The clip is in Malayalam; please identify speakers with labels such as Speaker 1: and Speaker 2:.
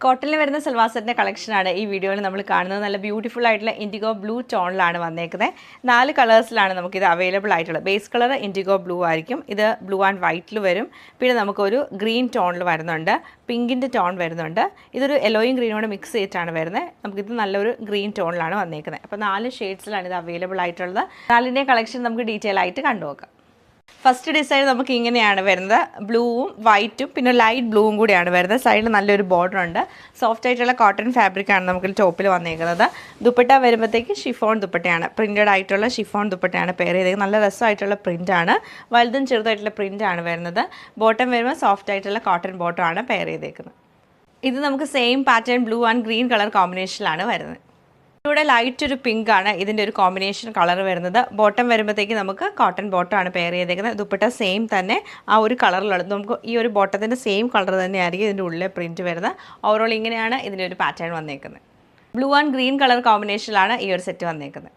Speaker 1: കോട്ടണിൽ വരുന്ന സൽവാർ സെറ്റിൻ്റെ കളക്ഷനാണ് ഈ വീഡിയോയിൽ നമ്മൾ കാണുന്നത്. നല്ല ബ്യൂട്ടിഫുൾ ആയിട്ടുള്ള ഇൻഡിഗോ ബ്ലൂ ടോണിലാണ് വന്നേക്കുന്നത്. 4 കളേഴ്സിലാണ് നമുക്കിത് അവൈലബിൾ ആയിട്ടുള്ളത്. ബേസ് കളർ ഇൻഡിഗോ ബ്ലൂ ആയിരിക്കും. ഇത് ബ്ലൂ ആൻഡ് വൈറ്റിൽ വരും. പിന്നെ നമുക്കൊരു ഗ്രീൻ ടോണിൽ വരുന്നുണ്ട്, പിങ്കിൻ്റെ ടോൺ വരുന്നുണ്ട്. ഇതൊരു യെല്ലോയും ഗ്രീനോട് മിക്സ് ചെയ്തിട്ടാണ് വരുന്നത്. നമുക്കിത് നല്ലൊരു ഗ്രീൻ ടോണിലാണ് വന്നേക്കുന്നത്. അപ്പോൾ 4 ഷെയ്ഡ്സിലാണ് ഇത് അവൈലബിൾ ആയിട്ടുള്ളത്. 4ൻ്റെ കളക്ഷൻ നമുക്ക് ഡീറ്റെയിൽ ആയിട്ട് കണ്ടുനോക്കാം. ഫസ്റ്റ് ഡിസൈൻ നമുക്ക് ഇങ്ങനെയാണ് വരുന്നത്. ബ്ലൂവും വൈറ്റും പിന്നെ ലൈറ്റ് ബ്ലൂവും കൂടിയാണ് വരുന്നത്. സൈഡിൽ നല്ലൊരു ബോർഡർ ഉണ്ട്. സോഫ്റ്റ് ആയിട്ടുള്ള കോട്ടൺ ഫാബ്രിക്കാണ് നമുക്ക് ടോപ്പിൽ വന്നേക്കുന്നത്. ദുപ്പട്ട വരുമ്പോഴത്തേക്ക് ഷിഫോൺ ദുപ്പട്ടയാണ്, പ്രിൻറ്റഡ് ആയിട്ടുള്ള ഷിഫോൺ ദുപ്പട്ടയാണ് പെയർ ചെയ്തേക്കുന്നത്. നല്ല രസമായിട്ടുള്ള പ്രിൻ്റാണ്, വലുതും ചെറുതായിട്ടുള്ള പ്രിൻ്റാണ് വരുന്നത്. ബോട്ടം വരുമ്പോൾ സോഫ്റ്റ് ആയിട്ടുള്ള കോട്ടൺ ബോട്ടമാണ് പെയർ ചെയ്തേക്കുന്നത്. ഇത് നമുക്ക് same pattern blue and green colour കോമ്പിനേഷനിലാണ് വരുന്നത്. ഇവിടെ ലൈറ്റ് ഒരു പിങ്ക് ആണ് ഇതിൻ്റെ ഒരു കോമ്പിനേഷൻ കളർ വരുന്നത്. ബോട്ടം വരുമ്പോഴത്തേക്ക് നമുക്ക് കോട്ടൺ ബോട്ടമാണ് പെയർ ചെയ്തേക്കുന്നത്. ദുപ്പട്ട സെയിം തന്നെ ആ ഒരു കളറിലുള്ളത്. നമുക്ക് ഈ ഒരു ബോട്ടത്തിൻ്റെ സെയിം കളർ തന്നെയായിരിക്കും ഇതിൻ്റെ ഉള്ളിലെ പ്രിൻറ്റ് വരുന്നത്. ഓവറോൾ ഇങ്ങനെയാണ് ഇതിൻ്റെ ഒരു പാറ്റേൺ വന്നേക്കുന്നത്. ബ്ലൂ ആൻഡ് ഗ്രീൻ കളർ കോമ്പിനേഷനിലാണ് ഈ ഒരു സെറ്റ് വന്നേക്കുന്നത്.